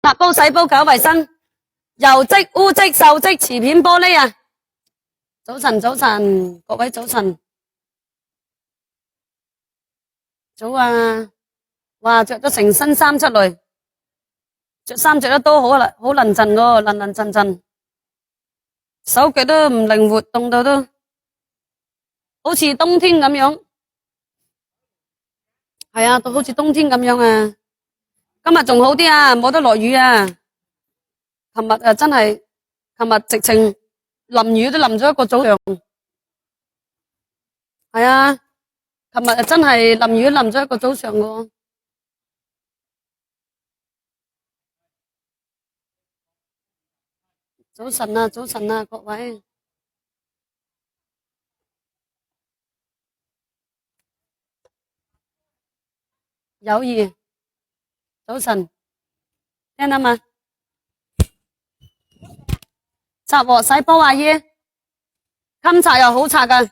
擦煲洗煲搞衛生，油漬污漬鏽漬瓷片玻璃啊！早晨早晨，各位早晨，早啊！哇，着咗成身衫出嚟，着衫着得都好啦，好臨陣喎，臨陣陣，手腳都唔靈活，凍到都好似冬天咁樣。係啊，都好似冬天咁樣啊！今日仲好啲啊，冇得落雨啊！琴日啊，真係，琴日直情淋雨都淋咗一個早上。係啊，琴日啊真係淋雨淋咗一個早上喎。早晨啊，早晨啊，各位。友誼，早晨，聽到嗎？擦鑊洗煲阿姨，襟擦又好擦噶。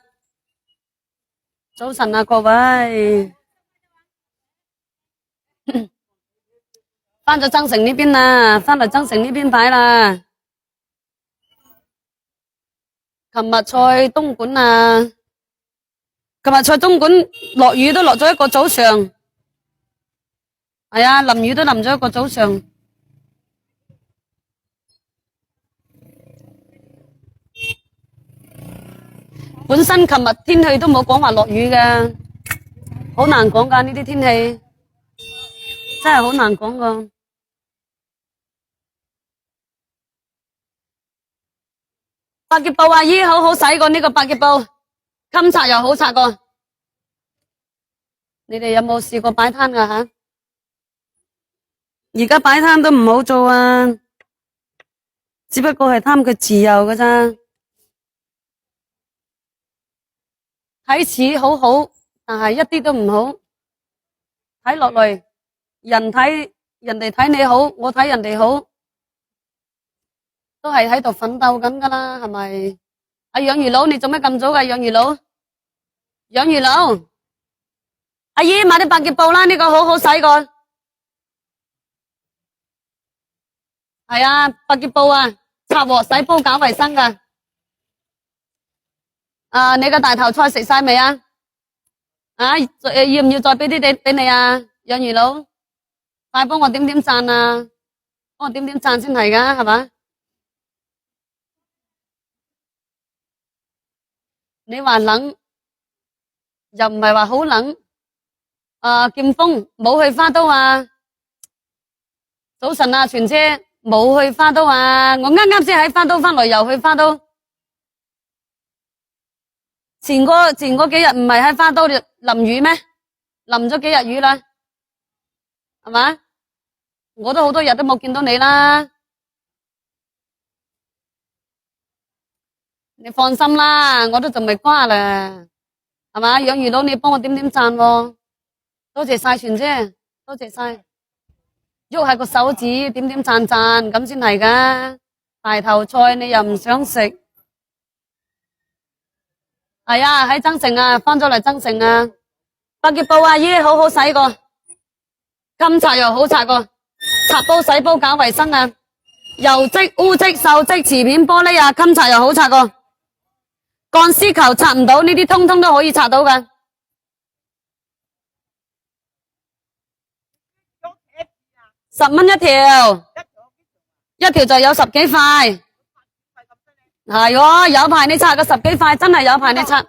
早晨啊，各位，翻咗增城呢邊啦，翻嚟增城呢邊擺啦。琴日在東莞啊，琴日在東莞落雨都落咗一個早上。係啊，淋雨都淋咗一個早上。本身琴日天氣都冇講話落雨嘅，好難講噶呢啲天氣，真係好難講噶。百潔布阿姨好好洗過呢個百潔布，襟擦又好擦過。你哋有冇試過擺攤噶吓？而家擺攤都唔好做啊，只不過係貪佢自由噶咋。睇似好好，但係一啲都唔好。睇落嚟，人哋睇你好，我睇人哋好，都係喺度奮鬥緊噶啦，係咪？阿養魚佬，你做咩咁早噶？養魚佬，養魚佬，阿姨買啲百潔布啦，呢個好好洗過。係啊，百潔布啊，擦鑊洗煲搞衛生噶。啊，你個大頭菜食晒未啊？啊，要唔要再俾啲俾你啊？養魚佬，快幫我點點讚啊！幫我點點讚先係噶，係嘛？你話冷，又唔係話好冷。劍鋒冇去花都啊！早晨啊，全姐冇去花都啊！我啱啱先喺花都翻嚟，又去花都。前嗰幾日唔係喺花都淋雨咩？淋咗幾日雨啦，係嘛？我都好多日都冇見到你啦。你放心啦，我都仲未瓜啦，係嘛？養魚佬，你幫我點點讚喎，多謝晒全姐，多謝晒。喐下個手指點點讚讚，咁先係噶。大頭菜你又唔想食？係啊，喺增城啊，翻咗嚟增城啊。百潔布阿姨好好洗過，襟擦又好擦過，擦煲洗煲搞衛生啊。油漬污漬鏽漬瓷片玻璃啊，襟擦又好擦過。鋼絲球擦唔到，呢啲通通都可以擦到噶。10蚊一條，一條就有10幾塊。係喎，有排你擦個10幾塊，真係有排你擦。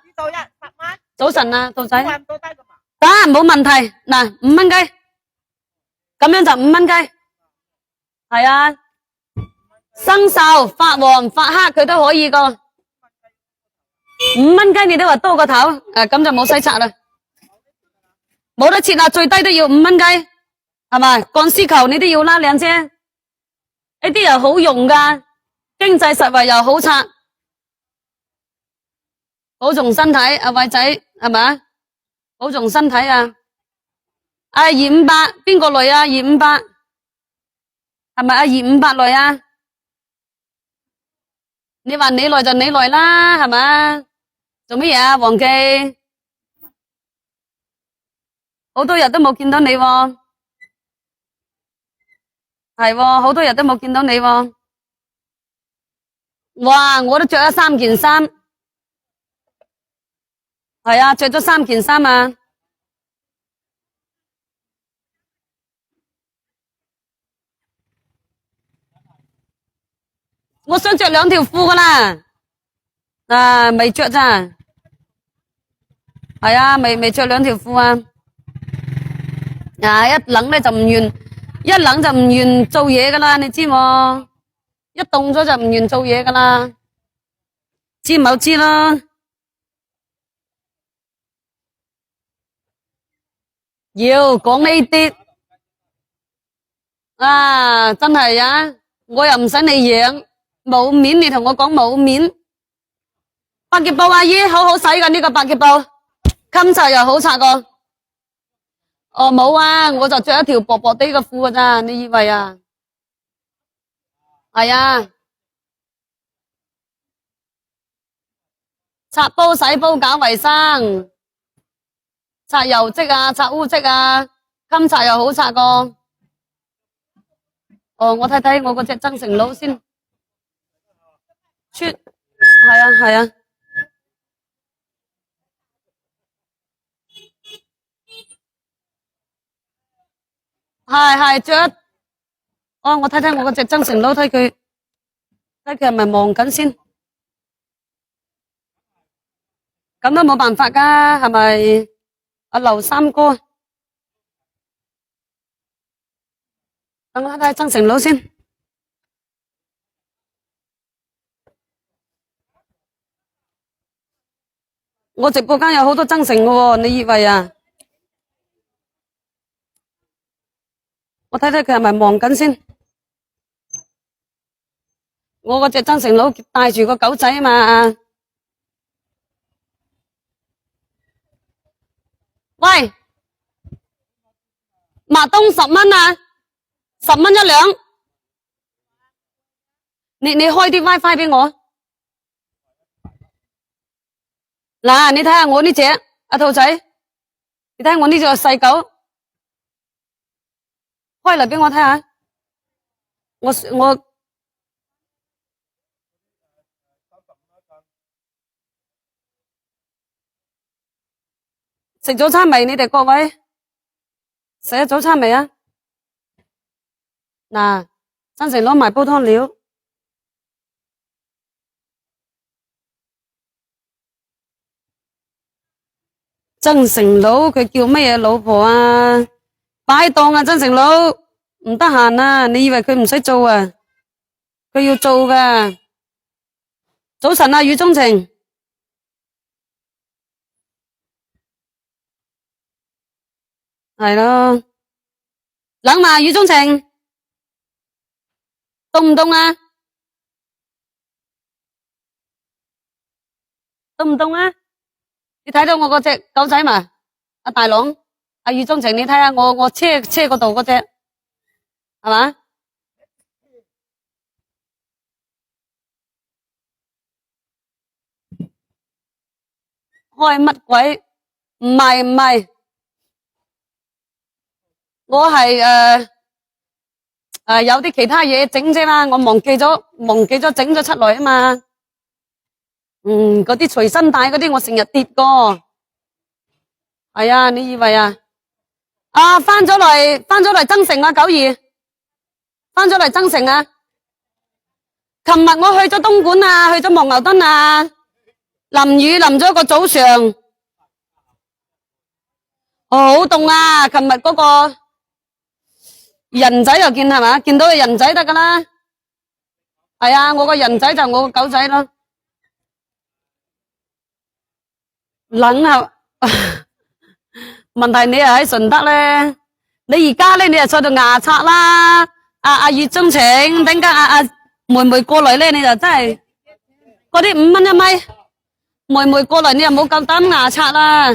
早晨啊，杜仔，得冇問題。嗱，5蚊雞，咁樣就5蚊雞。係啊，生鏽、發黃、發黑佢都可以個。5蚊雞你都話多個頭，咁就冇使擦啦，冇得切啦，最低都要5蚊雞，係咪？鋼絲球你都要啦，靚姐，呢啲又好用噶。經濟實惠又好擦，保重身體，阿偉仔係咪？保重身體啊！258邊個嚟啊？258係咪258嚟啊？你話你來就你來啦，係咪？做乜嘢啊？黃記好多日都冇見到你喎。係喎，好多日都冇見到你喎。哇，我都着咗3件衫。係啊，着咗3件衫啊。我想着2條褲噶啦。啊，未着咋。係啊，未着2條褲啊。啊，一冷咧就唔願，一冷就唔願做嘢噶啦，你知冇？一凍咗就唔願做嘢噶啦。知冇知啦？要講呢啲啊，真係啊，我又唔使你養，冇面你同我講冇面。百潔布阿姨好好洗噶呢個百潔布，襟擦又好擦個。哦，冇啊，我就着一條薄薄啲嘅褲噶咋，你以為啊？係啊，擦煲洗煲搞衛生，擦油漬啊，擦污漬啊，襟擦又好擦個。哦，我睇睇我嗰隻增城佬先，出，係啊係啊。係着，哦，我睇睇我嗰隻增城佬，睇佢係咪忙緊先？咁都冇辦法噶，係咪？阿劉三哥，等我睇睇增城佬先。我直播間有好多增城嘅喎，你以為啊？我睇睇佢係咪忙緊先。我嗰隻增城佬帶住個狗仔啊嘛。喂，麻冬10蚊啊，10蚊1兩。你開啲 WiFi 俾我。嗱，你睇下我呢隻阿兔仔，你睇下我呢隻細狗，開嚟俾我睇下。我食早餐未？你哋各位食咗早餐未啊？嗱，增城佬埋煲湯料。增城佬佢叫乜嘢老婆啊？擺檔啊，增城佬唔得閒啊！你以為佢唔使做啊？佢要做噶。早晨啊，雨中情。係咯，冷嘛，雨中情，凍唔凍啊？凍唔凍啊？你睇到我嗰隻狗仔嘛？阿大龍，阿雨中情，你睇下我車嗰度嗰隻，係嘛？開乜鬼？唔係，我係有啲其他嘢整啫嘛，我忘記咗整咗出來啊嘛。嗰啲隨身帶嗰啲我成日跌過。係啊，你以為啊？啊，翻咗嚟增城啊，九二，翻咗嚟增城啊。琴日我去咗東莞啊，去咗望牛墩啊，淋雨淋咗個早上，好凍啊！琴日嗰個人仔又見係嘛？見到個人仔得噶啦。係啊，我個人仔就我個狗仔咯。冷啊！問題你又喺順德咧，你而家咧你又坐到牙刷啦。阿月中情，等間阿妹妹過嚟咧，你就真係嗰啲5蚊一米，妹妹過嚟你又冇夠膽牙刷啦。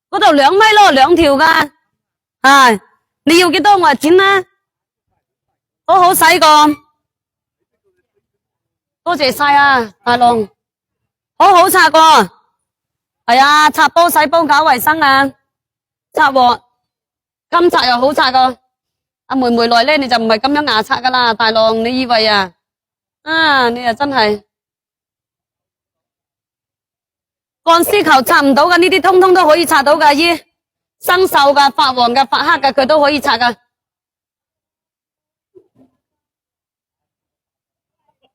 嗰度2米咯，2條噶。係，你要幾多我就剪啦。好好洗個，多謝晒啊，大龍，好好擦個。係啊，擦煲洗煲搞衛生啊，擦鑊襟擦又好擦噶。阿妹妹來咧，你就唔係咁樣牙刷噶啦，大郎，你以為啊？啊，你啊真係鋼絲球擦唔到噶，呢啲通通都可以擦到噶，姨生鏽噶、發黃噶、發黑噶，佢都可以擦噶。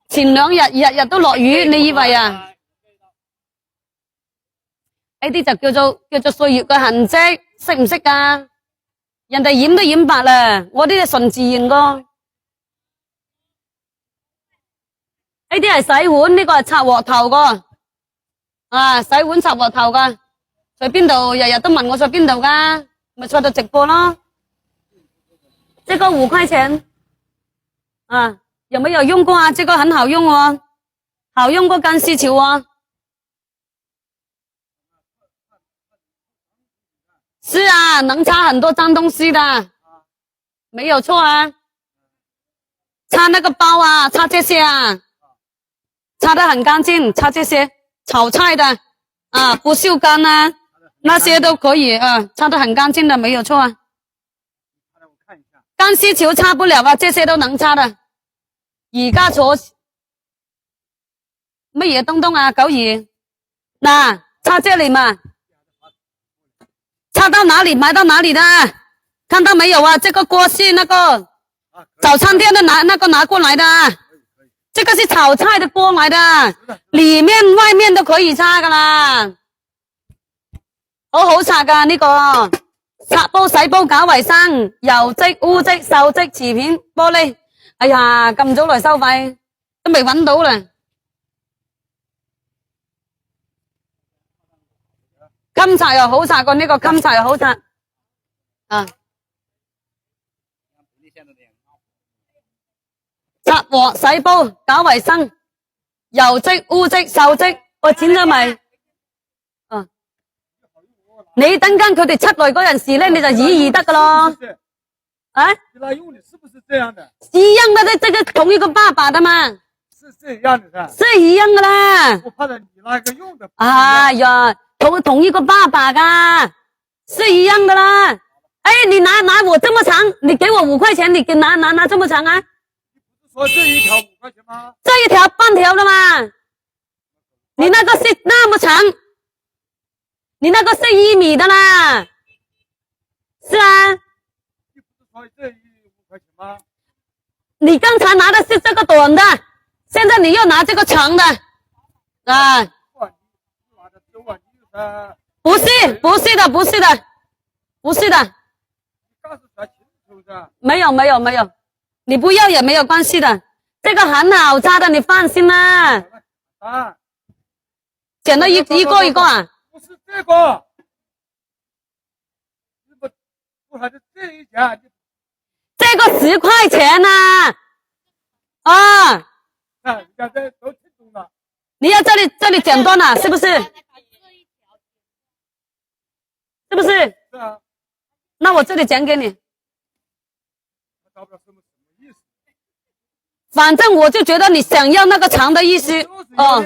前兩日日日都落雨，你以為啊？呢啲就叫做歲月嘅痕跡，識唔識噶？人哋染都染白啦，我呢啲係純自然個。呢啲係洗碗，呢個係擦鑊頭個。啊，洗碗擦鑊頭噶，在邊度？日日都問我在邊度噶，咪在度直播咯。這個5塊錢，啊，有沒有用過啊？這個很好用哦，好用過乾絲球哦。是啊，能擦很多脏東西的，沒有錯啊。擦那個包啊，擦這些啊，擦得很乾淨，擦這些炒菜的啊，不鏽鋼啊，那些都可以啊，擦得很乾淨的，沒有錯啊。乾絲球擦不了啊，這些都能擦的。而家坐乜嘢東東啊，九兒，嗱，擦這裡嘛。擦到哪裡買到哪裡的，看到沒有啊？這個鍋是那個早餐店的拿過來的，這個是炒菜的鍋來的，裡面外面都可以擦噶啦，好好擦噶呢個，擦煲洗煲搞衛生，油漬、污漬、鏽漬、瓷片、玻璃，哎呀，咁早來收費都未揾到啦。襟擦又好擦過呢個，襟擦又好擦啊！擦鑊、洗煲、搞衛生，油漬、污漬、鏽漬，我剪咗咪？啊！你等間佢哋出來嗰陣時咧，你就以得噶咯。啊？你那用的是不是這樣的？一樣的，這個同一個爸爸的嘛。是一樣的，是一樣的啦。我怕你那個用的。哎呀！同一個爸爸噶，是一樣的啦。哎，你拿我這麼長，你給我5塊錢，你拿這麼長啊？你不是說這一條5塊錢嗎？這一條半條的嘛。你那個是那麼長，你那個是1米的啦。是啊。你不是說這5塊錢嗎？你剛才拿的是這個短的，現在你又拿這個長的，啊。不是的，不是的，沒有，你不要也沒有關係的，這個很好擦的，你放心啦。剪了一個一個啊？不是這個，這個10塊錢啊！啊，你要這裡剪斷了，是不是？是不是？是啊。那我這裡剪給你。反正我就覺得你想要那個長的意思。哦。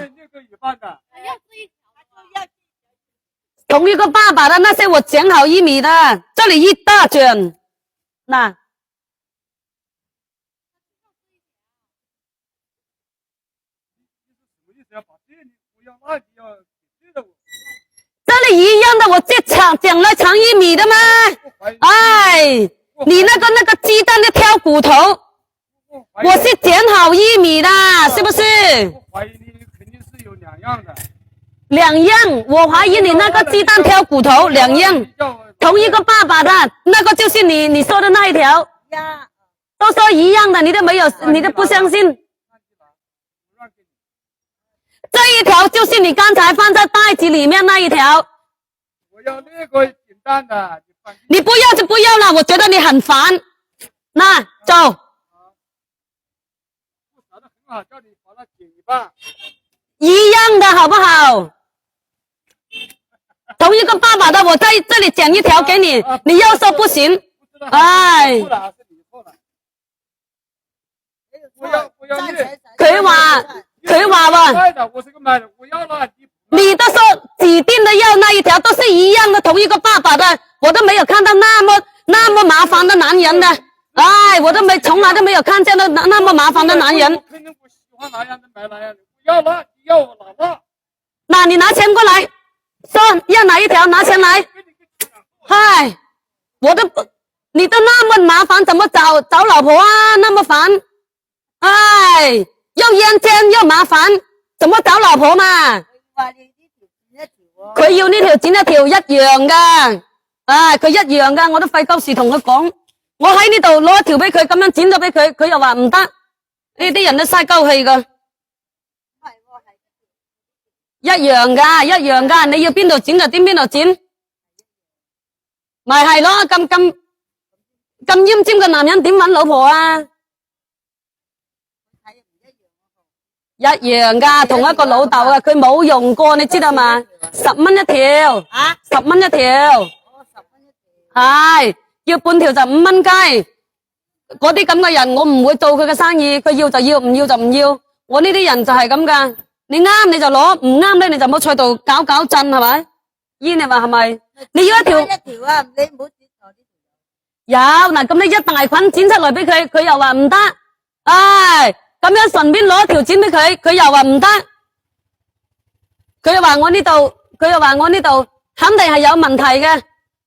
同一個爸爸的那些我剪好1米的，這裡一大卷。那。這裡一樣的，我剪了長1米的嗎？哎，你那個雞蛋的挑骨頭，我是剪好1米的，是不是？我懷疑你肯定是有2樣的。2樣，我懷疑你那個雞蛋挑骨頭2樣，同一個爸爸的，那個就是你說的那一條。都說一樣的，你都沒有，你都不相信。這一條就是你剛才放在袋子裡面那一條。我要那個簡單的。你不要就不要了，我覺得你很煩。那走。一樣的好不好？同一個爸爸的，我在這裡剪一條給你，你又說不行。哎。佢話你都說指定的要那一條都是一樣的，同一個爸爸的，我都沒有看到那麼那麼麻煩的男人的，哎，我都沒從來都沒有看見到那麼麻煩的男人。我肯定不喜歡那樣的買那樣的，要了要我拿了。那你拿錢過來，說要哪一條拿錢來。嗨，我都不，你都那麼麻煩，怎麼找老婆啊？那麼煩，唉，又煙天又麻煩，怎麼找老婆嘛？佢要呢條剪一條一樣噶，唉，佢一樣噶，我都費鳩事同佢講，我喺呢度攞一條俾佢，咁樣剪咗俾佢，佢又話唔得，呢啲人都嘥鳩氣噶。一樣噶，一樣噶，你要邊度剪就點邊度剪，咪係咯，咁奄尖嘅男人點搵老婆啊？一樣噶，同一個老豆啊，佢冇用過，你知道嘛？10蚊一條，啊，10蚊一條，係，要半條就5蚊雞，嗰啲咁嘅人我唔會做佢嘅生意，佢要就要，唔要就唔要，我呢啲人就係咁噶。你啱你就攞，唔啱咧你就冇喺度搞震係咪？依你話係咪？你要一條啊，你唔好剪錯呢條。有嗱，咁你一大捆剪出嚟俾佢，佢又話唔得，唉，咁樣順便攞一條剪俾佢，佢又話唔得，佢又話我呢度肯定係有問題嘅，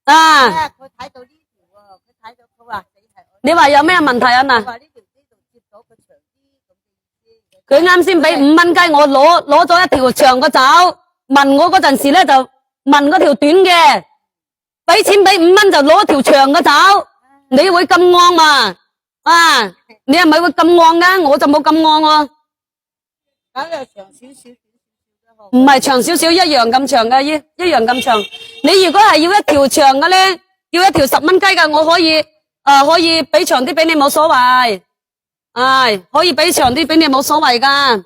啊！佢睇到呢條喎，佢睇到佢話你話有咩問題啊嗱？佢啱先俾5蚊雞，我攞咗一條長嘅走，問我嗰陣時咧就問嗰條短嘅，俾錢俾5蚊就攞一條長嘅走，你會咁戇嘛？啊，你係咪會咁戇噶？我就冇咁戇喎。咁又長少少，唔係長少少，一樣咁長嘅，一樣咁長。你如果係要一條長嘅咧，要一條10蚊雞嘅，我可以俾長啲俾你冇所謂。唉，可以俾長啲俾你冇所謂噶，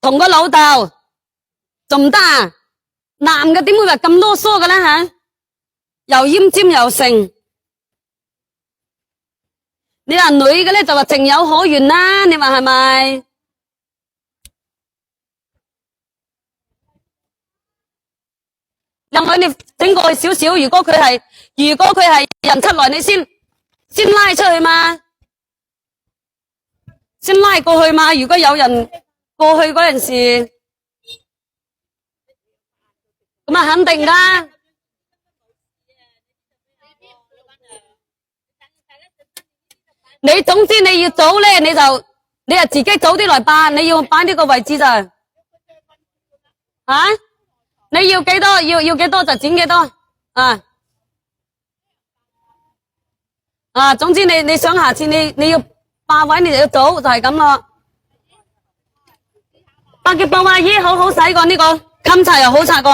同個老豆仲唔得啊？男嘅點會話咁囉嗦嘅咧吓？又奄尖又剩，你話女嘅咧就話情有可原啦，你話係咪？任佢你整過去少少，如果佢係人出來，你先拉出去嘛，先拉過去嘛。如果有人過去嗰陣時，咁啊肯定啦。你總之你要早咧，你就自己早啲來辦，你要擺呢個位置咋？啊？你要幾多？要幾多就剪幾多啊？啊，總之你想下次你要霸位，你就要早，就係咁咯。百潔布阿姨好好洗過呢個，襟擦又好擦過。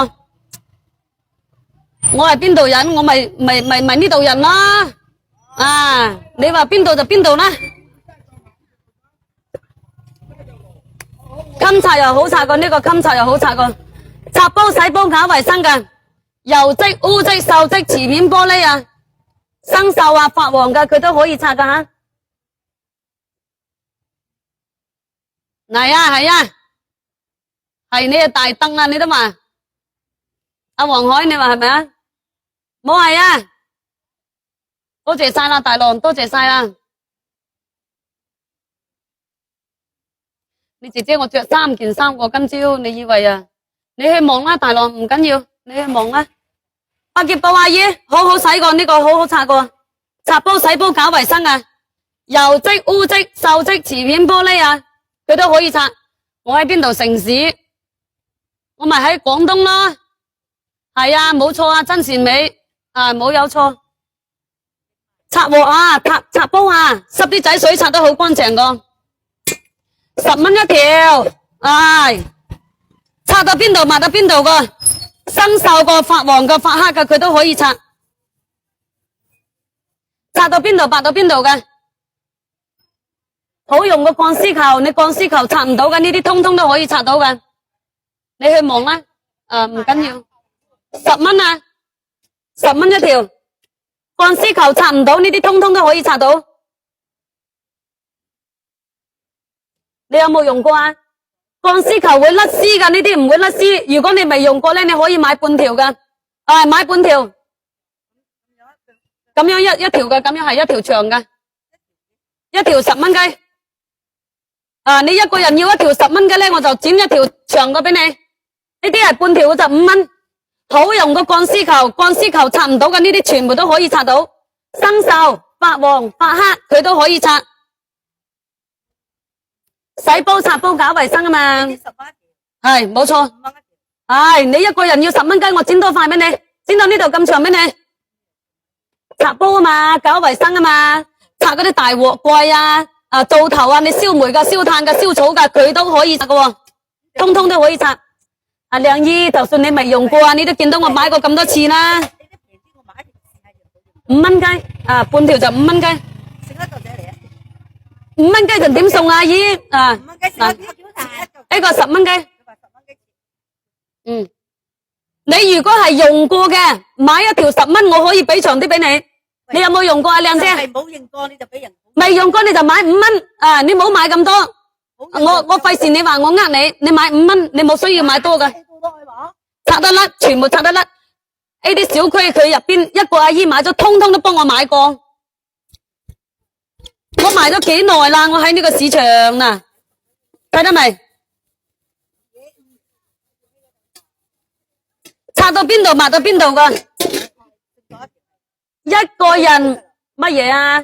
我係邊度人，我咪呢度人啦。啊，你話邊度就邊度啦。襟擦又好擦過呢個，襟擦又好擦過。擦煲、洗煲、搞衛生嘅，油漬、污漬、鏽漬、瓷片、玻璃啊。生鏽啊發黃嘅佢都可以擦噶吓，係啊係啊，係你係大燈啊，你都話阿黃海你話係咪啊？冇係啊，多謝晒啦大浪，多謝晒啦。你姐姐我着3件衫喎，今朝你以為啊？你去望啦大浪，唔緊要，你去望啦。百潔布阿姨好好洗過呢個，好好擦過，擦煲洗煲搞衛生啊，油漬污漬鏽漬瓷片玻璃啊，佢都可以擦。我喺邊度城市？我咪喺廣東咯。係啊，冇錯啊，真善美啊，冇有錯。擦鑊啊，擦煲啊，濕啲仔水擦得好乾淨個，10蚊一條，唉，擦到邊度抹到邊度個。生鏽個發黃個發黑嘅佢都可以擦，擦到邊度白到邊度嘅，好用個鋼絲球，你鋼絲球擦唔到嘅呢啲通通都可以擦到嘅，你去望啦，唔緊要，10蚊啊，10蚊一條，鋼絲球擦唔到呢啲通通都可以擦到，你有冇用過啊？鋼絲球會甩絲噶，呢啲唔會甩絲。如果你未用過咧，你可以買半條噶，買半條，咁樣一條嘅，咁樣係一條長嘅，一條10蚊雞。你一個人要一條10蚊雞咧，我就剪一條長嘅俾你。呢啲係半條嘅就5蚊。好用個鋼絲球，鋼絲球拆唔到嘅呢啲全部都可以拆到。生鏽、發黃、發黑佢都可以拆。洗煲、擦煲搞衛生啊嘛。係冇錯。你一個人要10蚊雞，我剪多塊俾你，剪到呢度咁長俾你。擦煲啊嘛，搞衛生啊嘛，拆嗰啲大鑊蓋啊、灶頭啊，你燒煤噶、燒炭噶、燒草噶，佢都可以拆噶，通通都可以拆。靚姨，就算你未用過啊，你都見到我買過咁多次啦。5蚊雞，半條就5蚊雞。食得到這嚟啊？5蚊雞就點送啊，阿姨？5蚊雞呢個10蚊雞。你如果係用過嘅，買一條10蚊，我可以俾長啲俾你。你有冇用過啊，靚姐？係冇用過你就俾人。未用過你就買5蚊，你唔好買咁多。我費事你話我呃你，你買5蚊，你冇需要買多嘅。拆得甩，全部拆得甩。呢啲小區佢入邊一個阿姨買咗，通通都幫我買過。我賣咗幾耐啦？我喺呢個市場啦，睇得未？拆到邊度賣到邊度噶？一個人乜嘢啊？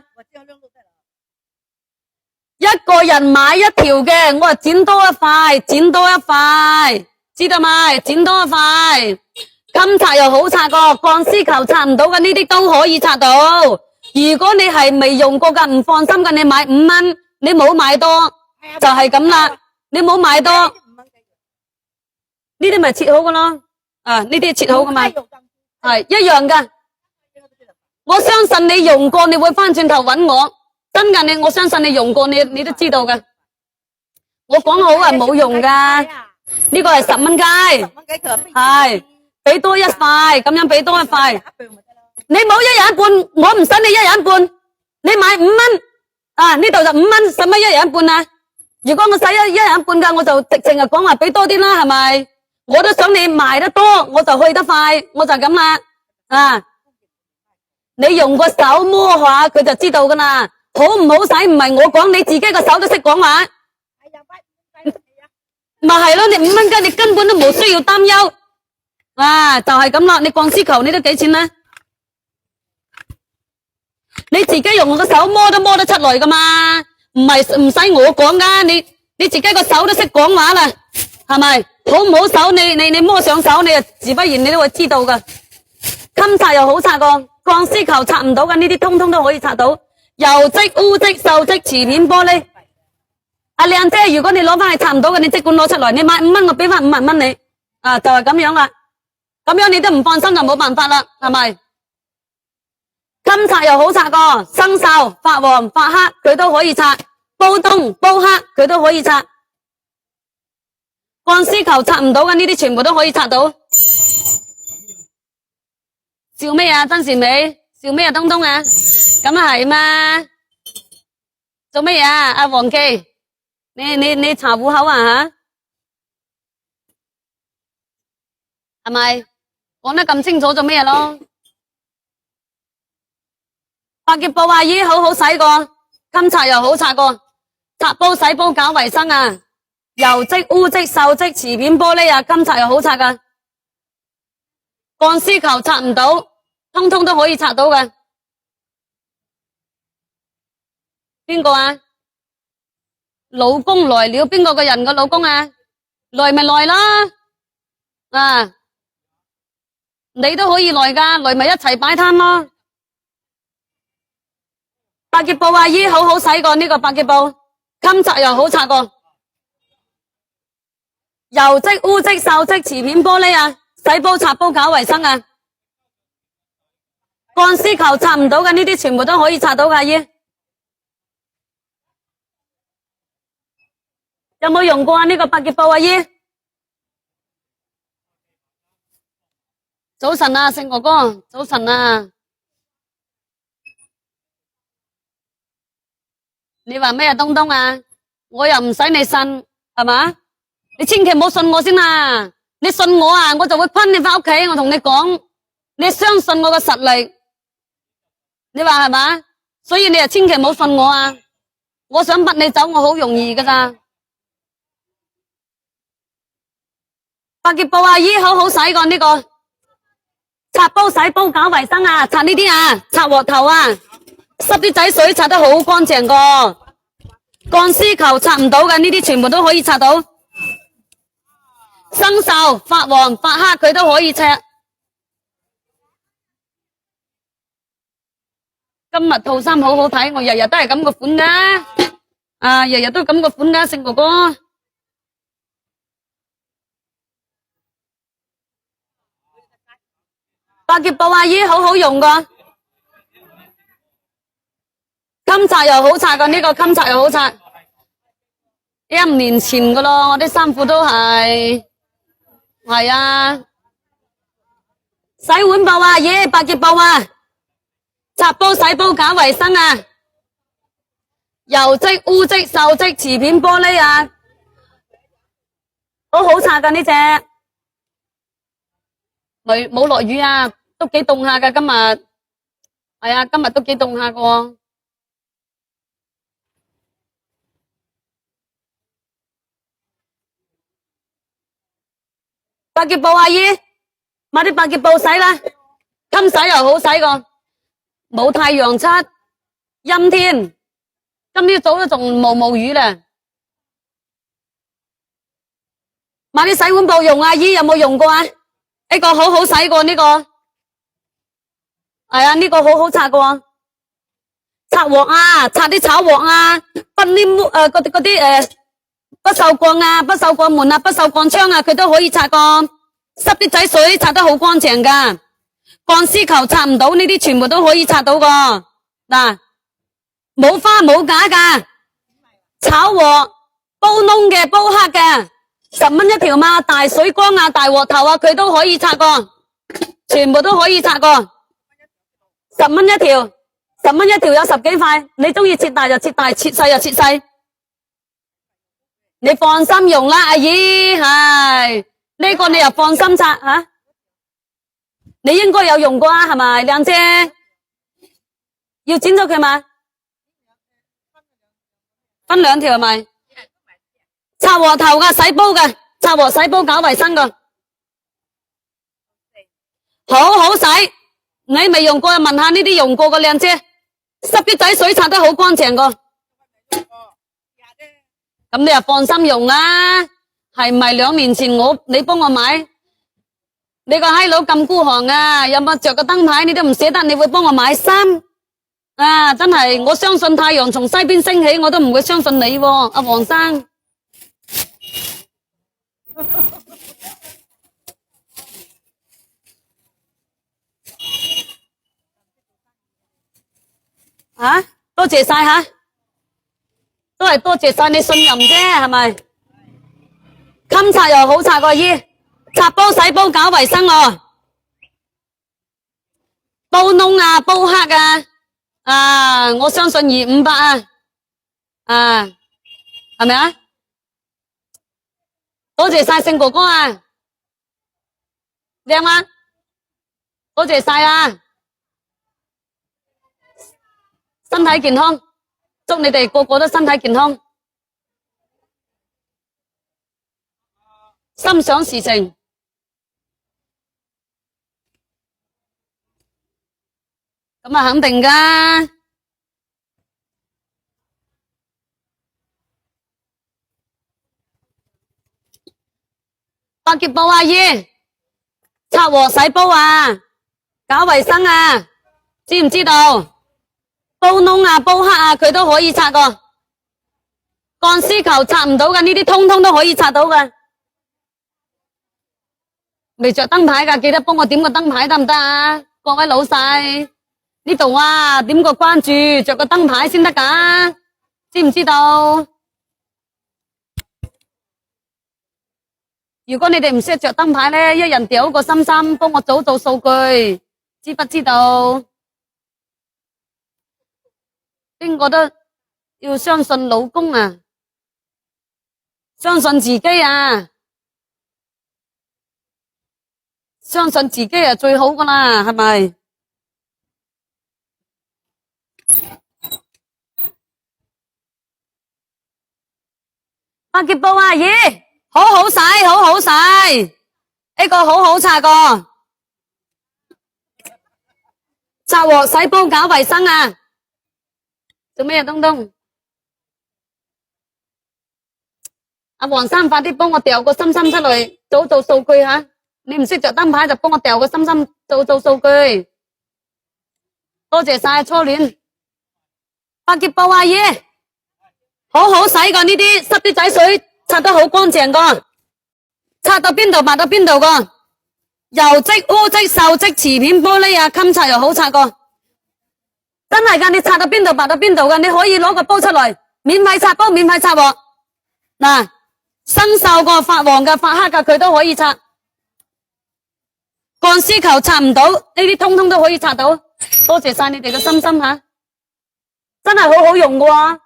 一個人買一條嘅，我話剪多一塊，剪多一塊，知道咪？剪多一塊，襟拆又好拆個，鋼絲球拆唔到嘅呢啲都可以拆到。如果你係未用過嘅，唔放心嘅，你買5蚊，你冇買多就係咁啦，你冇買多，呢啲咪切好嘅咯，呢啲切好嘅嘛，係一樣嘅。我相信你用過，你會翻轉頭揾我。真噶，我相信你用過，你都知道噶。我講好係冇用噶，呢個係10蚊雞，係俾多一塊，咁樣俾多一塊。你冇一人一半，我唔使你一人一半。你買5蚊，呢度就5蚊，使乜一人一半啊？如果我使一人一半噶，我就直情係講話俾多啲啦，係咪？我都想你賣得多，我就去得快，我就咁啦。你用個手摸下，佢就知道噶啦。好唔好使唔係我講，你自己個手都識講話。咪係咯，你5蚊雞你根本都冇需要擔憂。就係咁啦，你鋼絲球你都幾錢呢？你自己用個手摸都摸得出來噶嘛，唔使我講噶，你自己個手都識講話啦，係咪？好唔好手你摸上手，你自不然你都會知道噶。襟拆又好拆個，鋼絲球拆唔到嘅呢啲通通都可以拆到。油漬、污漬、鏽漬、瓷片、玻璃。阿靚姐，如果你攞翻去拆唔到嘅，你即管攞出來，你買5蚊，我俾翻5萬蚊你。就係咁樣啦。咁樣你都唔放心就冇辦法啦，係咪？襟拆又好拆個，生鏽、發黃、發黑佢都可以拆，煲東、煲黑佢都可以拆。鋼絲球拆唔到嘅呢啲全部都可以拆到。笑咩啊？真善美，笑咩啊？東東啊？咁係嘛？做乜嘢啊？阿黃記，你查戶口啊吓？係咪？講得咁清楚做咩嘢咯？百潔布阿姨好好洗過，襟拆又好拆過，擦煲洗煲搞衛生啊！油漬、污漬、鏽漬、瓷片、玻璃啊，襟拆又好拆噶。鋼絲球拆唔到，通通都可以拆到嘅。邊個啊？老公來了，邊個嘅人嘅老公啊？來咪來啦，你都可以來噶，來咪一齊擺攤咯。百潔布阿姨好好洗過呢個百潔布，襟拆又好拆過。油漬、污漬、鏽漬、瓷片、玻璃啊，洗煲、擦煲搞衛生啊。鋼絲球拆唔到嘅呢啲全部都可以拆到嘅，阿姨。有冇用過啊？呢個百潔布阿姨？早晨啊，勝哥哥，早晨啊。你話咩啊，東東啊？我又唔使你信，係嘛？你千祈唔好信我先啊！你信我啊，我就會昆你翻屋企。我同你講，你相信我嘅實力。你話係嘛？所以你啊千祈唔好信我啊！我想bắt你走，我好容易噶咋。百潔布阿姨好好洗過呢個，擦煲洗煲搞衛生啊，擦呢啲啊，擦鑊頭啊，濕啲仔水擦得好乾淨個，鋼絲球擦唔到嘅呢啲全部都可以擦到，生鏽、發黃、發黑佢都可以擦。今日套衫好好睇，我日日都係咁個款噶，日日都咁個款噶，勝哥哥。百潔布阿姨好好用噶，襟擦又好擦噶，呢個襟擦又好擦。15年前噶咯，我啲衫褲都係啊。洗碗布啊，百潔布啊，擦煲洗煲搞衛生啊，油漬、污漬、鏽漬、瓷片玻璃啊，好好擦噶呢隻。冇落雨啊，都幾凍下噶今日。係啊，今日都幾凍下個。百潔布阿姨，買啲百潔布洗啦，襟洗又好洗個，冇太陽出，陰天，今朝早都仲毛雨咧。買啲洗碗布用，阿姨有冇用過啊？呢個好好洗過呢個，係啊，呢個好好擦過，擦鑊啊，擦啲炒鑊啊，不黏嗰啲不鏽鋼啊，不鏽鋼門啊，不鏽鋼窗啊，佢都可以擦過，濕啲仔水擦得好乾淨噶，鋼絲球擦唔到呢啲全部都可以擦到個，嗱，冇花冇假噶，炒鑊煲燶嘅煲黑嘅。10蚊一條嘛，大水缸啊，大鑊頭啊，佢都可以擦過，全部都可以擦過。10蚊一條，10蚊一條有10幾塊，你中意切大就切大，切細就切細。你放心用啦，阿姨，係呢個你又放心擦吓，你應該有用過啊，係咪，靚姐？要剪咗佢嘛？分2條係咪？擦鑊頭噶，洗煲噶，擦鑊洗煲搞衛生噶，好好洗。你未用過，問下呢啲用過嘅靚姐，濕啲仔水擦得好乾淨個。咁你又放心用啦，係唔係2年前你幫我買？你個閪佬咁孤寒啊，有冇着個燈牌你都唔捨得，你會幫我買衫啊？真係，我相信太陽從西邊升起，我都唔會相信你喎，阿黃生。多謝晒吓，都係多謝晒你信任啫，係咪？襟擦又好擦個姨，擦煲洗煲搞衛生哦，煲燶啊，煲黑啊，我相信200-500啊，係咪啊？多謝晒勝哥哥啊，靚嗎？多謝晒啊！身體健康，祝你哋個個都身體健康，心想事成。咁啊肯定噶。百潔布阿姨，擦鑊洗煲啊，搞衛生啊，知唔知道？煲燶啊，煲黑啊，佢都可以擦個。鋼絲球擦唔到嘅呢啲，通通都可以擦到嘅。未着燈牌噶，記得幫我點個燈牌得唔得啊？各位老細，呢度啊，點個關注，着個燈牌先得噶，知唔知道？如果你哋唔識着燈牌咧，一人掉個心心，幫我做數據，知不知道？邊個都要相信老公啊，相信自己啊，相信自己係最好噶啦，係咪？百潔布阿姨，好好洗，好好洗，呢個好好擦個，擦鑊洗煲搞衛生啊！做咩啊，東東？阿黃生，快啲幫我掉個心心出嚟，做數據吓。你唔識着燈牌就幫我掉個心心做數據。多謝晒初戀。百潔布阿姨，好好洗個呢啲濕啲仔水，擦得好乾淨個，擦到邊度抹到邊度個，油漬、污漬、鏽漬、瓷片、玻璃啊，襟擦又好擦個，真係噶，你擦到邊度抹到邊度噶，你可以攞個煲出嚟，免費擦煲，免費擦鑊。嗱，生鏽個、發黃嘅、發黑嘅，佢都可以擦。鋼絲球擦唔到，呢啲通通都可以擦到。多謝晒你哋嘅心心吓。真係好好用嘅喎，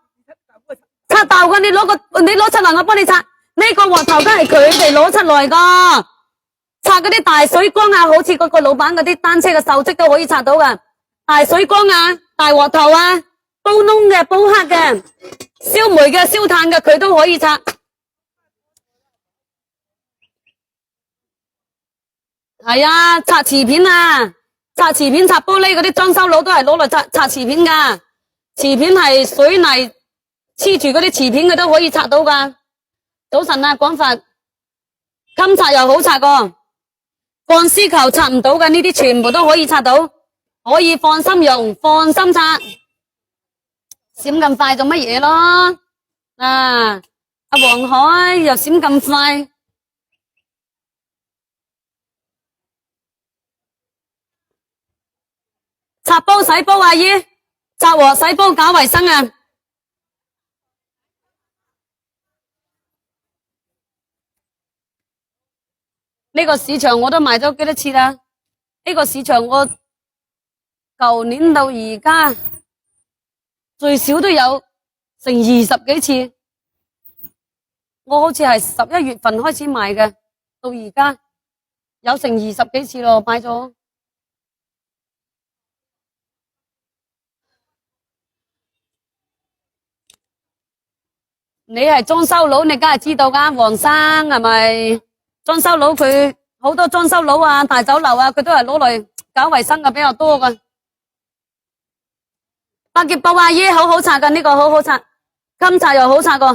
擦豆嘅，你攞出嚟我幫你擦，呢個鑊頭都係佢哋攞出嚟噶，擦嗰啲大水缸啊，好似嗰個老闆嗰啲單車嘅鏽跡都可以擦到噶，大水缸啊，大鑊頭啊，煲燶嘅、煲黑嘅、燒煤嘅、燒炭嘅，佢都可以擦。係啊，擦瓷片啊，擦瓷片、擦玻璃嗰啲裝修佬都係攞嚟擦瓷片噶。瓷片係水泥黐住嗰啲瓷片，佢都可以擦到噶。早晨啊，廣佛，襟擦又好擦個，鋼絲球擦唔到嘅呢啲全部都可以擦到，可以放心用，放心擦。閃咁快做乜嘢咯？啊，阿黃海又閃咁快，擦煲洗煲阿姨。擦鑊洗煲搞衛生啊！呢個市場我都賣咗幾多次啦？呢個市場我舊年到而家最少都有成20幾次。我好似係11月份開始賣嘅，到而家有成20幾次咯，買咗。你係裝修佬，你梗係知道噶，黃生係咪？裝修佬佢好多裝修佬啊，大酒樓啊，佢都係攞嚟搞衛生嘅比較多噶。百潔布阿姨好好擦噶，呢個好好擦，襟擦又好擦個，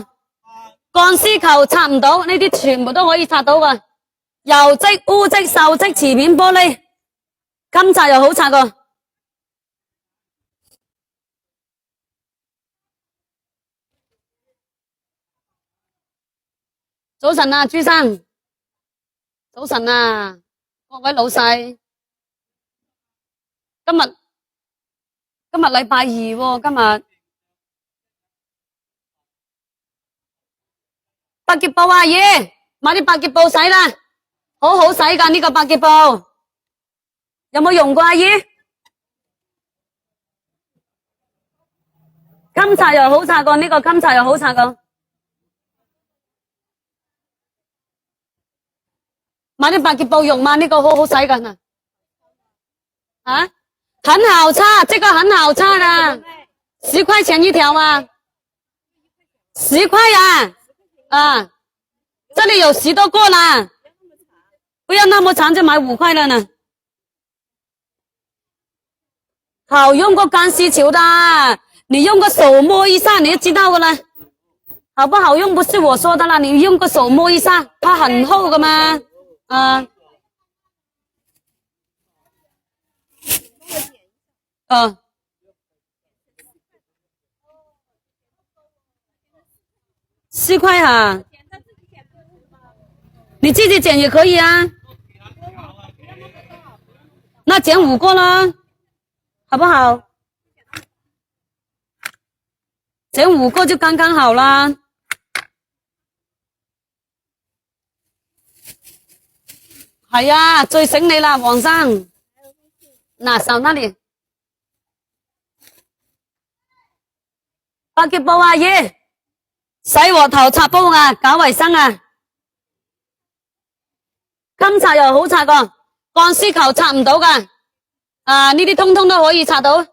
鋼絲球擦唔到，呢啲全部都可以擦到噶。油漬、污漬、鏽漬、瓷片、玻璃，襟擦又好擦個。早晨啊，朱生，早晨啊，各位老細，今日禮拜二喎，今日百潔布阿姨，買啲百潔布洗啦，好好洗噶呢個百潔布，有冇用過阿姨？襟擦又好擦過，呢個襟擦又好擦過。買啲百潔布用嘛，呢個好好洗噶嗱，啊，很好擦，這個很好擦的，10塊錢一條啊，10塊啊，啊，這裏有10多個啦，不要那麼長，就買5塊了呢。好用過乾絲球的，你用個手摸一下，你就知道的啦。好不好用不是我說的啦，你用個手摸一下，它很厚的嘛。啊，4塊啊，你自己剪也可以啊，那剪5個啦，好不好？剪5個就剛剛好啦。係啊，最醒你啦，黃生。嗱，手那裏，百潔布阿姨，洗鑊頭擦煲啊，搞衛生啊，襟擦又好擦個，鋼絲球擦唔到噶，啊呢啲通通都可以擦到。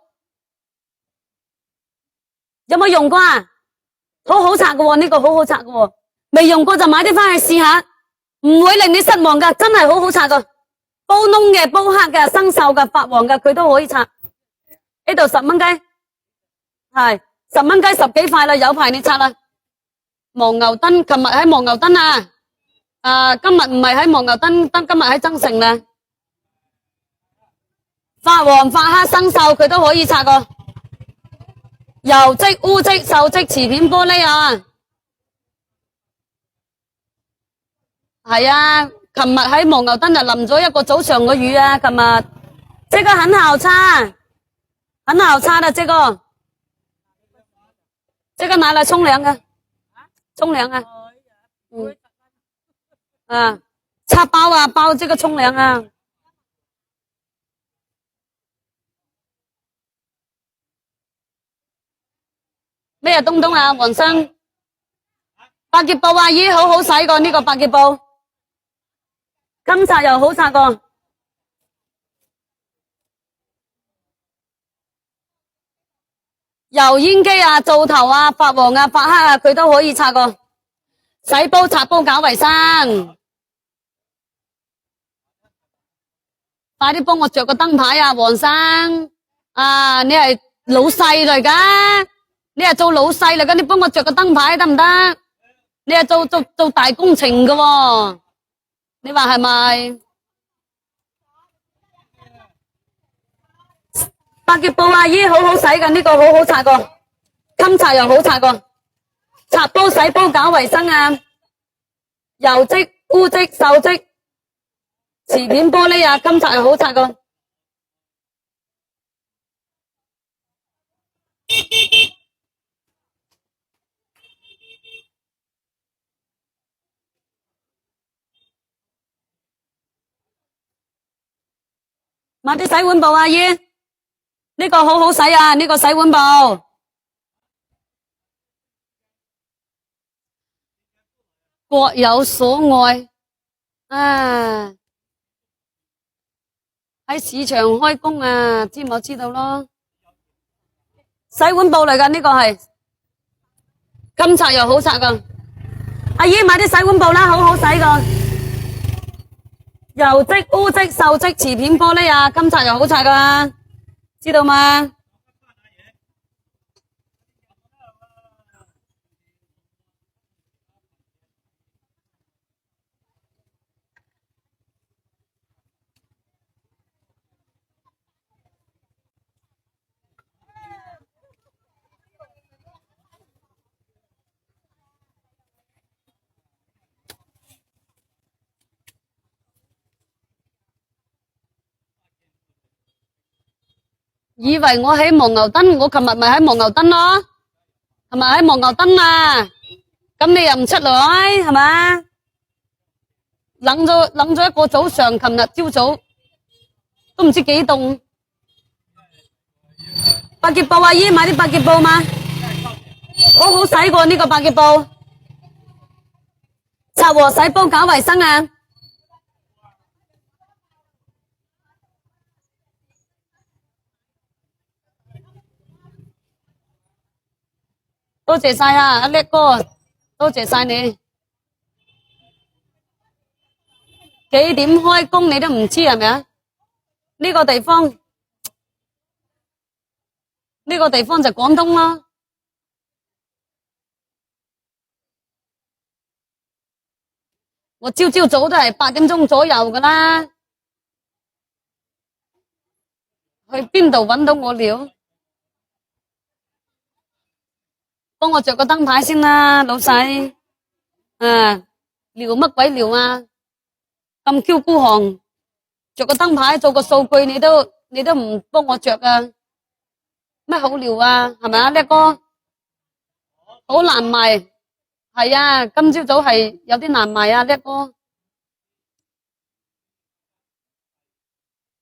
有冇用過啊？好好擦嘅喎，呢個好好擦嘅喎，未用過就買啲翻去試下，唔會令你失望噶，真係好好擦噶。煲燶嘅、煲黑嘅、生鏽嘅、發黃嘅，佢都可以擦。呢度10蚊雞，係10蚊雞10幾塊啦，有排你擦啦。黃牛墩，琴日喺黃牛墩啊，今日唔係喺黃牛墩，今日喺增城啦。發黃、發黑、生鏽，佢都可以擦個。油漬、污漬、鏽漬、瓷片玻璃啊，係啊，琴日喺黃牛墩就淋咗一個早上嘅雨啊，琴日，這個很好擦，很好擦的這個拿來沖涼嘅，沖涼啊，擦包啊，包這個沖涼啊。咩東東啊，黃生，百潔布啊，咦，好好洗過呢個百潔布，金擦又好擦過，油煙機啊，灶頭啊，發黃啊，發黑啊，佢都可以擦過，洗煲、擦煲搞衛生，快啲幫我着個燈牌啊，黃生，啊，你係老細嚟㗎？你係做老細嚟噶，你幫我着個燈牌得唔得？你係做大工程㗎喎，你話係咪？百潔布阿姨好好洗㗎，呢個好好擦過，襟擦又好擦過，擦煲洗煲搞衛生啊，油漬、污漬、鏽漬、瓷片玻璃啊，襟擦又好擦過。買啲洗碗布阿姨，呢個好好洗啊，呢個洗碗布各有所愛啊，喺市場開工啊，知冇知道咯？洗碗布嚟㗎，呢個係襟擦又好擦㗎，阿姨買啲洗碗布啦，好好洗㗎。油漬、污漬、鏽漬、瓷片玻璃啊，襟擦又好擦噶，知道嗎？以為我喺黃牛墩，我琴日咪喺黃牛墩咯，係咪喺黃牛墩啊？咁你又唔出來，係嘛？冷咗一個早上，琴日朝早都唔知幾凍。百潔布阿姨買啲百潔布嘛，好好洗過呢個百潔布，擦和洗煲搞衛生啊！多謝晒啊，阿叻哥，多謝晒你。幾點開工你都唔知係咪啊？呢個地方就廣東咯。我朝早都係8點鐘左右噶啦。去邊度搵到我了？幫我着個燈牌先啦，老細。聊乜鬼聊啊？咁 Q 孤寒，着個燈牌做個數據，你都唔幫我着啊？咩好聊啊？係咪啊，叻哥？好難賣，係啊，今朝早係有啲難賣啊，叻哥。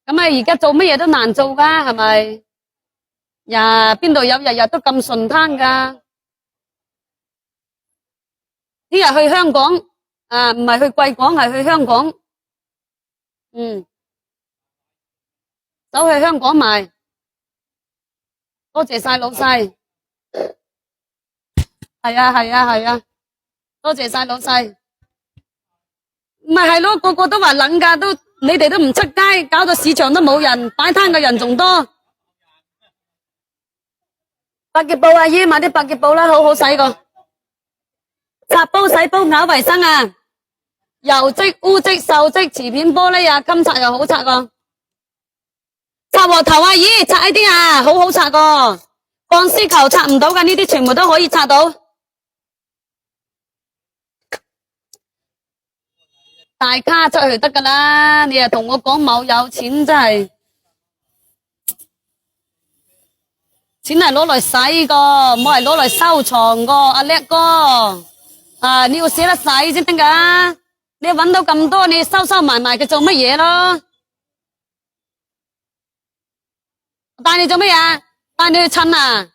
咁啊，而家做乜嘢都難做噶，係咪？呀，邊度有日日都咁順攤噶？聽日去香港啊，唔係去貴港，係去香港。走去香港買。多謝晒老細。係啊係啊係啊。多謝晒老細。咪係咯，個個都話冷㗎，都你哋都唔出街，搞到市場都冇人，擺攤嘅人仲多。百潔布阿姨買啲百潔布啦，好好洗個。擦煲洗煲搞衛生啊，油漬、污漬、鏽漬、瓷片玻璃啊，金擦又好擦個。擦鑊頭阿姨，擦呢啲啊，好好擦個。鋼絲球擦唔到嘅呢啲全部都可以擦到。大卡出去得噶啦，你又同我講冇有錢真係，錢係攞嚟使個，唔係攞嚟收藏個。阿叻哥，啊你要捨得使先得噶，你搵到咁多，你收收埋埋佢做乜嘢咯？帶你做乜嘢？帶你去襯啊？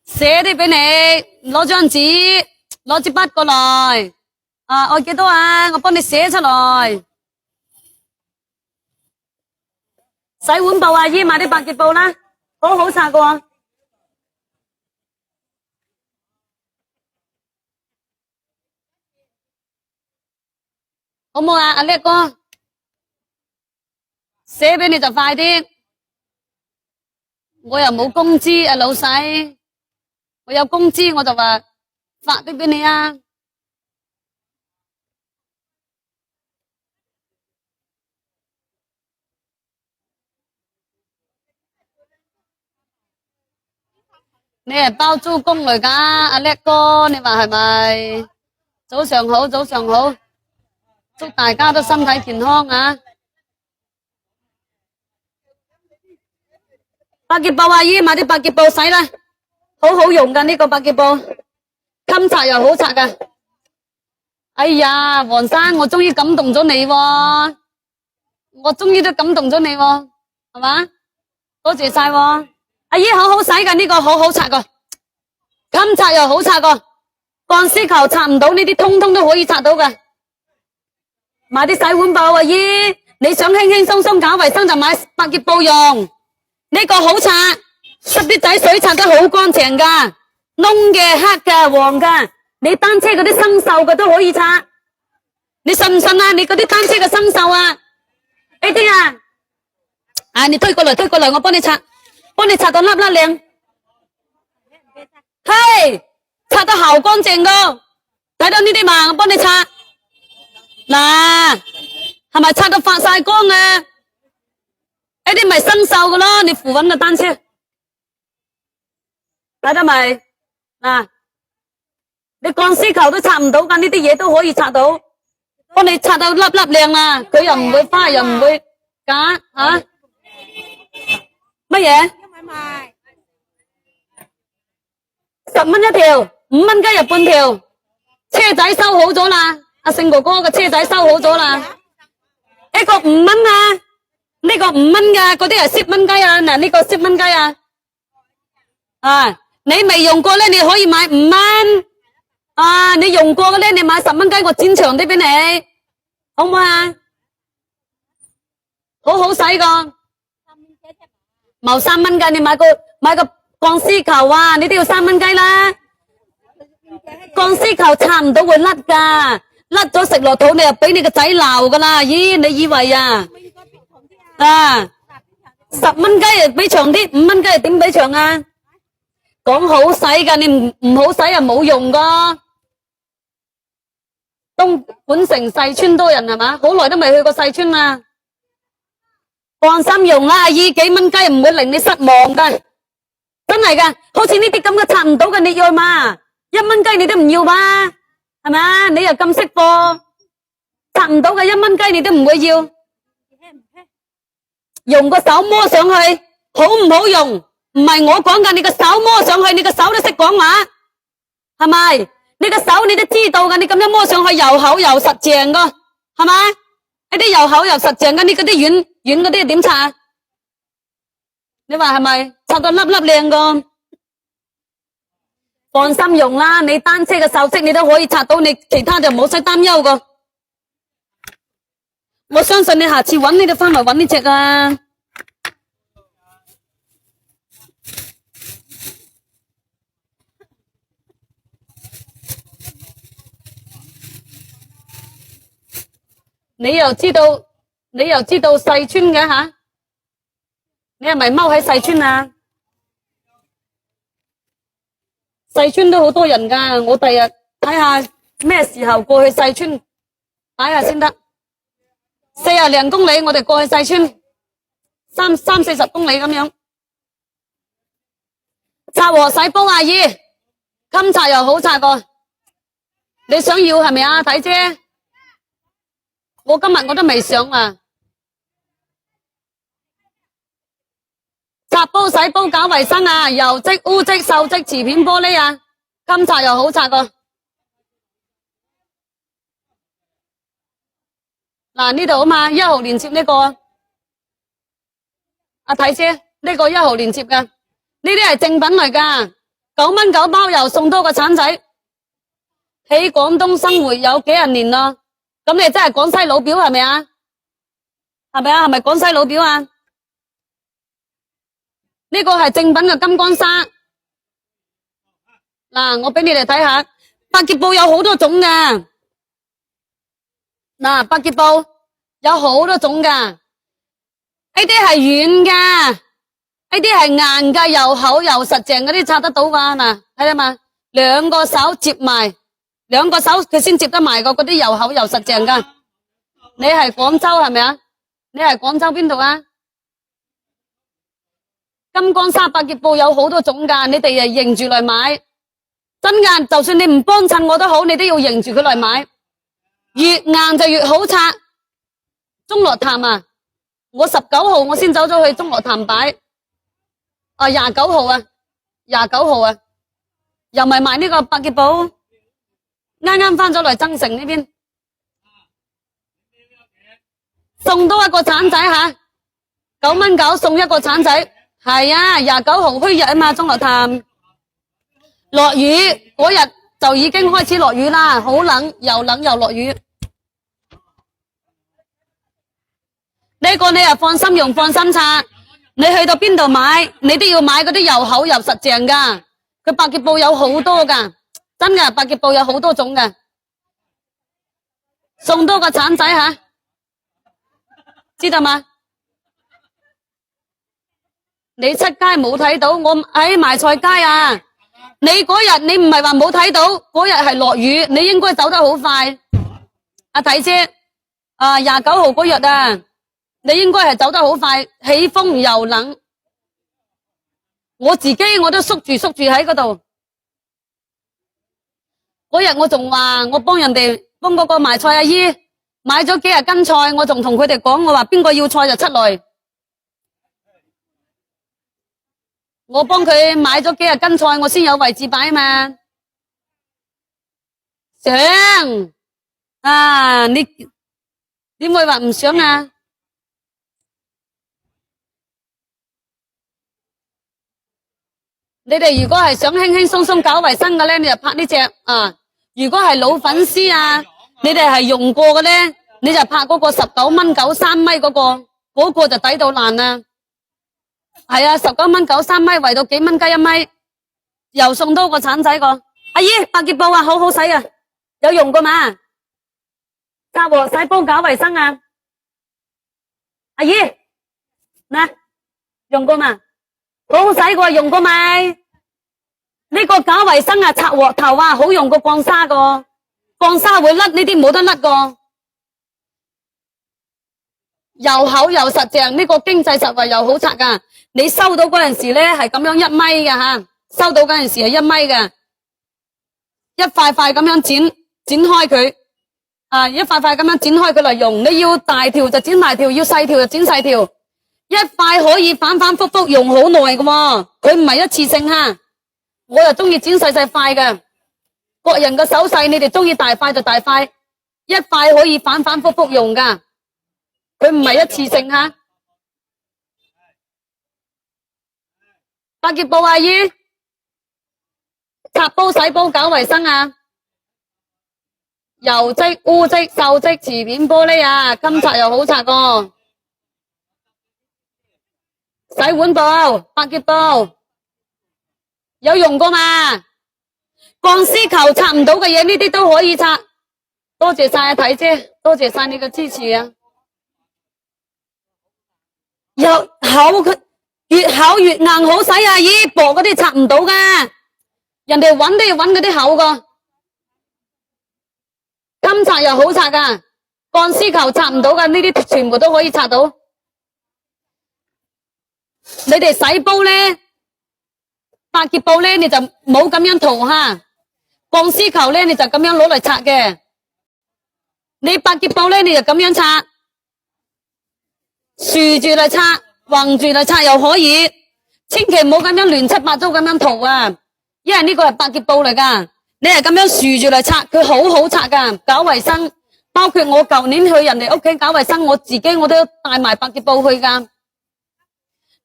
寫啲俾你，攞張紙。攞支筆過來，我幾多啊？我幫你寫出來。洗碗布阿姨買啲百潔布啦，好好擦個。好冇啊，阿叻哥，寫俾你就快啲。我又冇工資啊，老細，我有工資我就話。發啲俾你啊！你係包租公嚟㗎，阿叻哥，你話係咪？早上好，早上好，祝大家都身體健康啊！百潔布阿姨買啲百潔布洗啦，好好用㗎呢個百潔布。襟擦又好擦噶，哎呀，黃生，我終於感動咗你喎，我終於都感動咗你喎，係嘛？多謝晒喎，阿姨好好洗噶呢個，好好擦個，襟擦又好擦個，鋼絲球擦唔到呢啲，通通都可以擦到噶。買啲洗碗布阿姨，你想輕輕鬆鬆搞衛生就買百潔布用，呢個好擦，濕啲仔水擦得好乾淨噶。窿嘅、黑嘅、黃嘅，你單車嗰啲生鏽嘅都可以擦，你信唔信啊？你嗰啲單車嘅生鏽啊，呢啲啊，你推過來，我幫你擦到粒粒靚，係擦到好乾淨噶，睇到呢啲嘛，我幫你擦，嗱，係咪擦到發晒光啊？呢啲咪生鏽嘅咯，你扶穩個單車，睇到未？嗱，你鋼絲球都擦唔到㗎，呢啲嘢都可以擦到，幫你擦到粒粒靚啦，佢又唔會花，又唔會假吓。乜嘢？10蚊一條，5蚊雞入半條，車仔收好咗啦，阿勝哥哥個車仔收好咗啦，呢個5蚊啊，呢個5蚊㗎，嗰啲係10蚊雞啊，嗱呢個10蚊雞啊，你未用過咧，你可以買5蚊。你用過嘅咧，你買10蚊雞，我剪長啲俾你，好唔好啊？好好洗個，冇3蚊雞，你買個鋼絲球啊，你都要3蚊雞啦。鋼絲球擦唔到會甩噶，甩咗食落肚你又俾你個仔鬧噶啦。咦，你以為啊？10蚊雞又俾長啲，5蚊雞又點俾長啊？講好使噶，你唔好使又冇用噶。東莞城細村多人係嘛？好耐都未去過細村啦。放心用啦，阿姨幾蚊雞唔會令你失望噶，真係噶。好似呢啲咁嘅擦唔到嘅，你要嘛？1蚊雞你都唔要嘛？係咪？你又咁識貨，擦唔到嘅1蚊雞你都唔會要。用個手摸上去，好唔好用？唔係我講噶，你個手摸上去，你個手都識講話，係咪？你個手你都知道噶，你咁樣摸上去又厚又實淨噶，係咪？呢啲又厚又實淨噶，你嗰啲軟嗰啲點擦？你話係咪？擦到粒粒靚噶，放心用啦。你單車嘅鏽跡你都可以擦到，你其他就冇使擔憂噶。我相信你下次揾你就翻嚟揾呢隻啊。你又知道細村嘅吓？你係咪踎喺細村啊？細村都好多人噶，我第日睇下咩時候過去細村睇下先得。40零公里，我哋過去細村30-40公里咁樣。擦和洗煲阿姨，襟擦又好擦過，你想要係咪啊？睇姐，我今日我都未上啊。擦煲洗煲搞衛生啊，油漬污漬鏽漬瓷片玻璃啊，襟擦又好擦過。嗱呢度啊嘛，1號連接呢個阿睇姐，呢個1號連接嘅，呢啲係正品嚟噶，9蚊9包郵，送多個橙仔。喺廣東生活有幾十年咯，咁你真係廣西老表係咪啊？係咪啊？係咪廣西老表啊？呢個係正品嘅金剛砂。嗱，我俾你哋睇下，百潔布有好多種㗎。嗱，百潔布有好多種㗎，呢啲係軟㗎，呢啲係硬㗎，又厚又實淨嗰啲擦得到㗎。嗱，睇下嘛，兩個手接埋，兩個手佢先接得埋個，嗰啲又厚又實淨㗎。你係廣州係咪啊？你係廣州邊度啊？金剛砂百潔布有好多種㗎，你哋認住嚟買，真㗎，就算你唔幫襯我都好，你都要認住佢嚟買。越硬就越好擦。中樂潭啊，我19號我先走咗去中樂潭擺。29號啊，29號啊，又咪賣呢個百潔布，啱啱翻咗嚟增城呢邊，送多一個橙仔吓，9蚊9送一個橙仔，係啊，29號虛日啊嘛，中樂潭落雨嗰日就已經開始落雨啦，好冷又落雨。呢個你又放心用放心擦，你去到邊度買你都要買嗰啲又厚又實淨噶，佢百潔布有好多噶，真噶，百潔布有好多種噶，送多個橙仔吓，知道嗎？你出街冇睇到，我喺賣菜街啊，你嗰日你唔係話冇睇到，嗰日係落雨，你應該走得好快。阿睇姐，29號嗰日啊，你應該係走得好快，起風又冷，我自己我都縮住喺嗰度。嗰日我仲話我幫嗰個賣菜阿姨買咗幾廿斤菜，我仲同佢哋講，我話邊個要菜就出來，我幫佢買咗幾廿斤菜，我先有位置擺嘛。想啊，你點會話唔想啊？你哋如果係想輕輕鬆鬆搞衛生嘅咧，你就拍呢隻啊。如果係老粉絲啊，你哋係用過嘅咧，你就拍嗰個19蚊9 3米嗰個就抵到爛啦。係啊，19蚊9 3米，圍到幾蚊雞一米，又送多個橙仔個。阿姨，百潔布啊，好好洗啊，有用過嘛？擦和洗煲搞衛生啊，阿姨，嗱，用過嘛？好好洗過，用過未？呢個搞衛生啊，擦鑊頭啊，好用過鋼砂個，鋼砂會甩，呢啲冇得甩個，又厚又實淨，呢個經濟實惠又好擦噶。你收到嗰陣時咧係咁樣1米嘅吓，收到嗰陣時係1米嘅，一塊塊咁樣剪開佢，一塊塊咁樣剪開佢嚟用。你要大條就剪大條，要細條就剪細條。一塊可以反反复复用好耐嘅喎，佢唔係一次性吓。我又中意剪細細塊嘅，各人嘅手勢，你哋中意大塊就大塊，一塊可以反反复复用噶，佢唔係一次性吓。百潔布阿姨，擦煲洗煲搞衛生啊，油漬污漬鏽漬瓷片玻璃啊，襟擦又好擦個。洗碗布百潔布有用過嘛？鋼絲球擦唔到嘅嘢，呢啲都可以擦。多謝晒睇姐，多謝晒你嘅支持啊！又厚佢越厚越硬，好使啊！咦，薄嗰啲拆唔到噶，人哋揾都要揾嗰啲厚噶。金拆又好拆噶，鋼絲球拆唔到噶，呢啲全部都可以拆到。你哋洗煲咧，百潔布咧，你就冇咁樣塗哈。鋼絲球咧，你就咁樣攞嚟拆嘅。你百潔布咧，你就咁樣拆，豎住嚟拆，橫住嚟拆又可以。千祈唔好咁樣亂七八糟咁樣塗啊，因為呢個係百潔布嚟噶。你係咁樣豎住嚟拆，佢好好拆噶，搞衛生。包括我舊年去人哋屋企搞衛生，我自己我都帶埋百潔布去噶。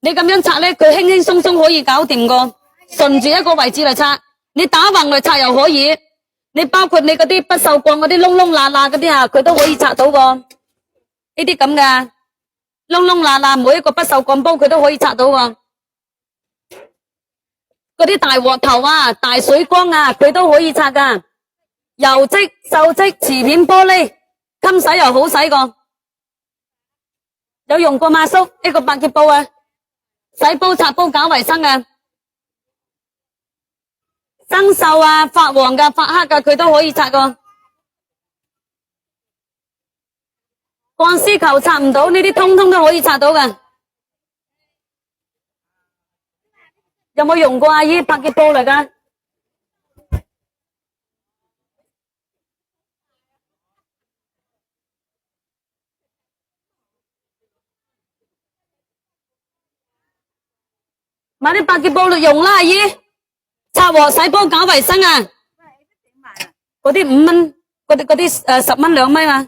你咁樣拆咧，佢輕輕鬆鬆可以搞掂個，順住一個位置嚟拆。你打橫嚟拆又可以。你包括你嗰啲不鏽鋼嗰啲窿窿罅罅嗰啲啊，佢都可以拆到個。呢啲咁嘅窿窿罅罅，每一個不鏽鋼煲佢都可以拆到個。嗰啲大鑊頭啊、大水缸啊，佢都可以拆噶。油漬、鏽漬、瓷片、玻璃，襟洗又好洗個。有用過嗎叔？呢個百潔布啊，洗煲、擦煲、搞衛生啊。生鏽啊、發黃噶、發黑噶，佢都可以拆個。鋼絲球拆唔到，呢啲通通都可以拆到噶。有冇用過阿姨百潔布嚟噶？買啲百潔布嚟用啦，阿姨。擦鑊、洗煲、搞衛生啊！嗰啲5蚊，嗰啲10蚊2米嘛。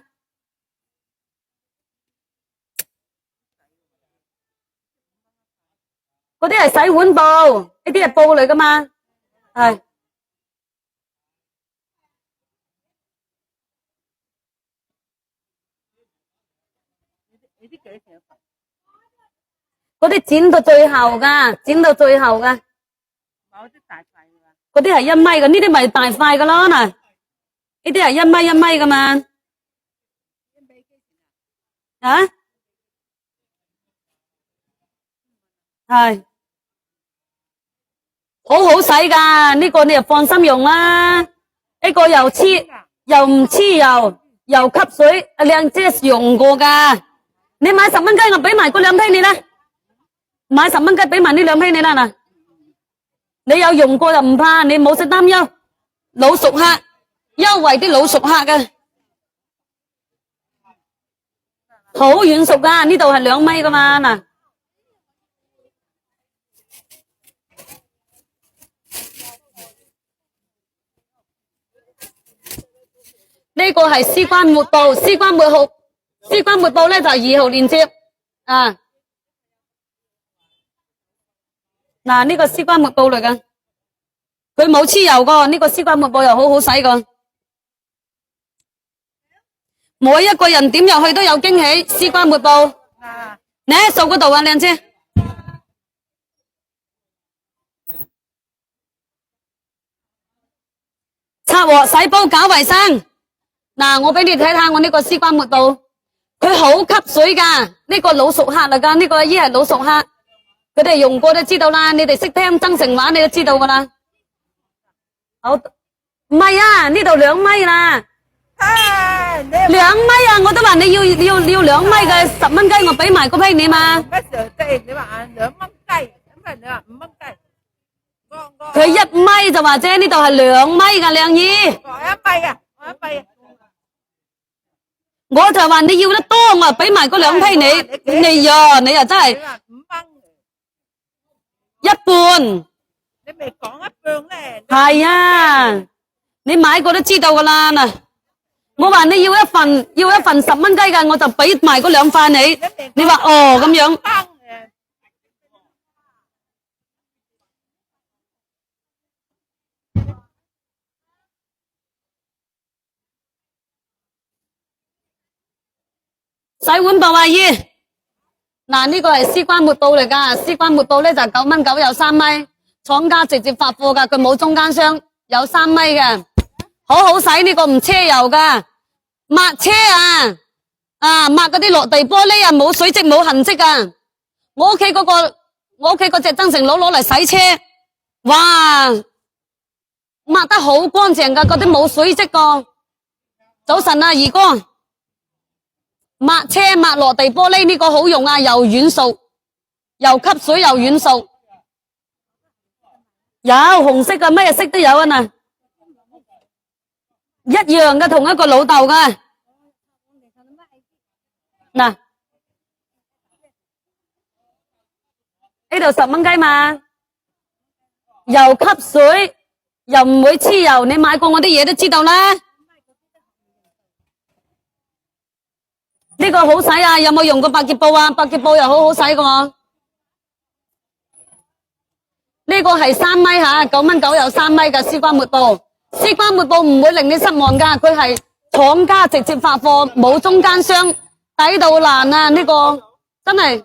嗰啲係洗碗布，呢啲係布嚟噶嘛，係。嗰啲剪到最後噶，剪到最後噶。嗰啲係1米嘅，呢啲咪大塊噶咯嗱，呢啲係1米1米噶嘛。啊？係。好好洗噶，呢個你就放心用啦。呢個又黐又唔黐油，又吸水，靚姐用過噶。你買10蚊雞，我俾埋嗰2批你啦。買10蚊雞俾埋呢2批你啦嗱。你有用過就唔怕，你冇使擔憂。老熟客，優惠啲老熟客嘅，好軟熟噶，呢度係2米噶嘛嗱。呢個係絲瓜抹布，絲瓜抹布咧就係2號鏈接啊。嗱，呢個絲瓜抹布嚟噶，佢冇黐油噶，呢個絲瓜抹布又好好洗噶。每一個人點入去都有驚喜，絲瓜抹布。你喺掃嗰度啊，靚姐。擦鑊、洗煲、搞衛生。嗱，我俾你睇下我呢個絲瓜抹布，佢好吸水噶，呢個老熟客嚟噶，呢個阿姨係老熟客，佢哋用過都知道啦，你哋識聽增城話你都知道噶啦。好，唔係啊，呢度2米啦，2米啊，我都話你要2米嘅10蚊雞，我俾埋嗰批你嘛。嗰時候即係你話2蚊雞，咁啊你話5蚊雞。佢1米就話啫，呢度係2米噶，靚姨。我1米啊，我1米啊。我就話你要得多，我俾埋嗰2批你，你又真係5蚊，一半。你未講一半咧。係啊，你買過都知道噶啦嗱。我話你要一份10蚊雞噶，我就俾埋嗰2塊你。你話哦咁樣。洗碗布阿姨，嗱呢個係絲瓜抹布嚟噶，絲瓜抹布咧就9蚊9有3米，廠家直接發貨噶，佢冇中間商，有3米嘅，好好洗呢個唔車油噶，抹車抹嗰啲落地玻璃啊，冇水漬冇痕跡啊。我屋企嗰隻增城佬攞嚟洗車，哇，抹得好乾淨噶，嗰啲冇水漬個。早晨啊，二哥，抹車抹落地玻璃呢個好用啊，又軟熟，又吸水又軟熟。有紅色嘅，咩色都有啊嗱，一樣嘅，同一個老豆噶。嗱，呢度10蚊雞嘛，又吸水又唔會黐油，你買過我啲嘢都知道啦。呢個好洗啊，有冇用過百潔布啊？百潔布又好好洗噶。呢個係3米吓，9蚊9有3米嘅絲瓜抹布。絲瓜抹布唔會令你失望噶，佢係廠家直接發貨，冇中間商，抵到爛啊！呢個真係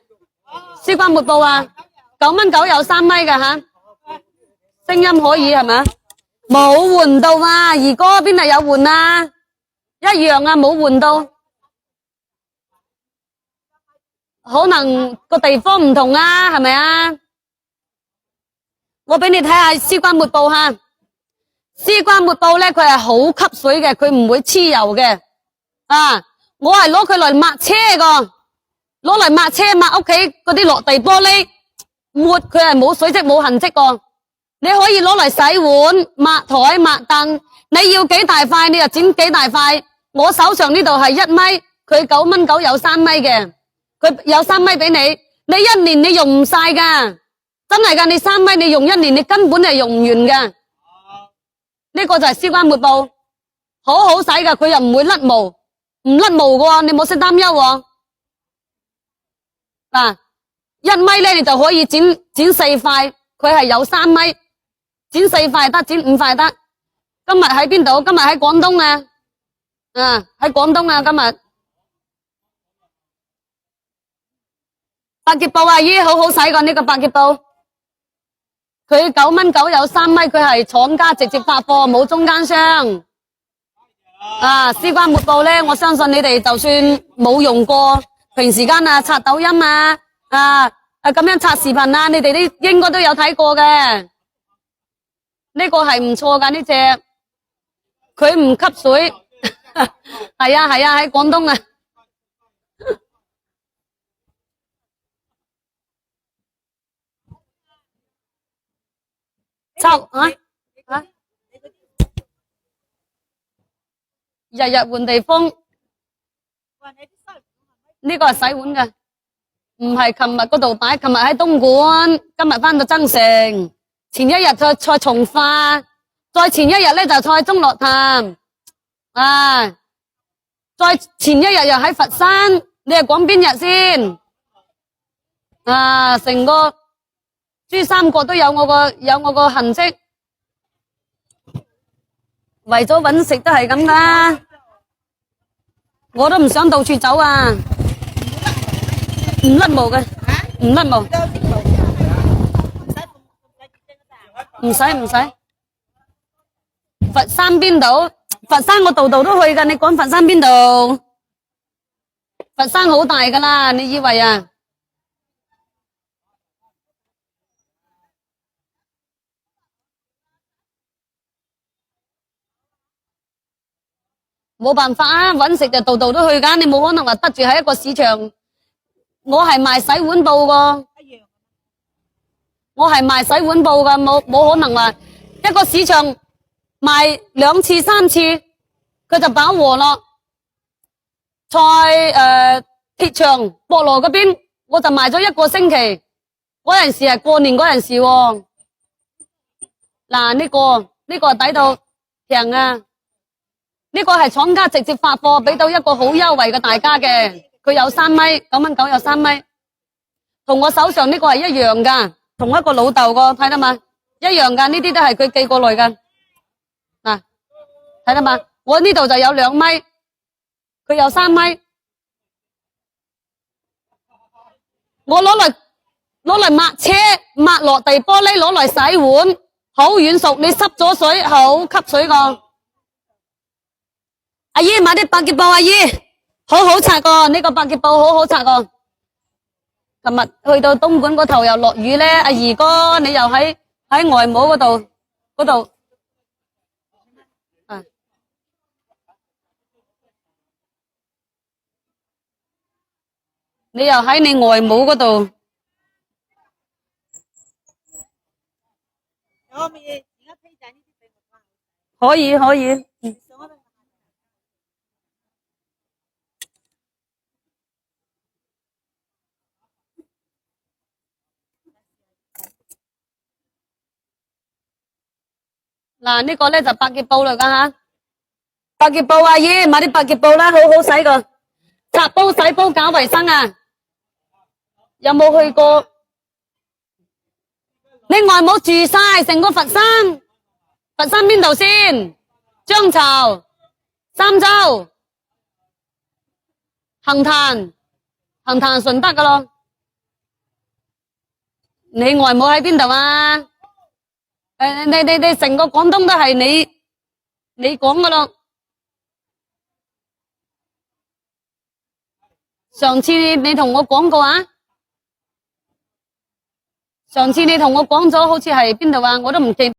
絲瓜抹布啊，9蚊9有3米嘅吓，聲音可以係咪？冇換到啊，二哥邊度有換啊？一樣啊，冇換到。可能個地方唔同啊，係咪啊？我俾你睇下絲瓜抹布吓，絲瓜抹布咧，佢係好吸水嘅，佢唔會黐油嘅。我係攞佢嚟抹車個，攞嚟抹車抹屋企嗰啲落地玻璃，抹佢係冇水漬冇痕跡個。你可以攞嚟洗碗、抹台、抹凳，你要幾大塊你就剪幾大塊。我手上呢度係1米，佢9蚊9有3米嘅。佢有3米俾你，你1年你用唔晒噶，真係噶，你3米你用1年你根本係用唔完噶。呢個就係絲瓜抹布，好好洗噶，佢又唔會甩毛，唔甩毛噶，你冇使擔憂喎。1米咧你就可以剪4塊，佢係有3米，剪4塊得，剪5塊得。今日喺邊度？今日喺廣東啊，喺廣東啊，今日。百潔布啊，姨好好洗過呢個百潔布，佢9蚊9有3米，佢係廠家直接發貨，冇中間商。絲瓜抹布咧，我相信你哋就算冇用過，平時間刷抖音咁樣刷視頻你哋都應該都有睇過嘅。呢個係唔錯噶，呢隻佢唔吸水，係啊喺廣東啊。日日換地方，呢個係洗碗嘅，唔係琴日嗰度擺，琴日喺東莞，今日翻到增城，前一日再從化，再前一日咧就再中樂潭，再前一日又喺佛山，你係講邊日先？成個珠三角都有我個痕跡，為咗搵食都係咁噶，我都唔想到處走啊，唔甩毛嘅，唔甩毛，唔使。佛山邊度？佛山我度度都去噶，你講佛山邊度？佛山好大噶啦，你以為啊？冇辦法啊，搵食就度度都去噶，你冇可能話得住喺一個市場。我係賣洗碗布噶，我係賣洗碗布噶，冇可能話一個市場賣2次3次，佢就飽和咯。在鐵場博羅嗰邊，我就賣咗1個星期，嗰陣時係過年嗰陣時喎。嗱，呢個抵到平啊！呢個係廠家直接發貨，俾到一個好優惠嘅大家嘅，佢有3米，9蚊9有3米，同我手上呢個係一樣噶，同一個老豆個，睇得嘛？一樣噶，呢啲都係佢寄過來噶。嗱，睇得嘛？我呢度就有2米，佢有3米，我攞嚟抹車、抹落地玻璃，攞嚟洗碗，好軟熟，你濕咗水好吸水個。阿姨買啲百潔布，阿姨好好擦個，呢個百潔布好好擦個。琴日去到東莞嗰頭又落雨咧，阿二哥你又喺外母嗰度啊，你又喺你外母嗰度。可以可以。嗱，呢個咧就百潔布嚟噶吓，百潔布阿姨買啲百潔布啦，好好洗個，擦煲洗煲搞衛生啊！有冇去過？你外母住晒成個佛山，佛山邊度先？張巢、三洲、杏壇順德噶咯。你外母喺邊度啊？你成個廣東都係你講噶咯。上次你同我講過啊？上次你同我講咗好似係邊度啊？我都唔記得。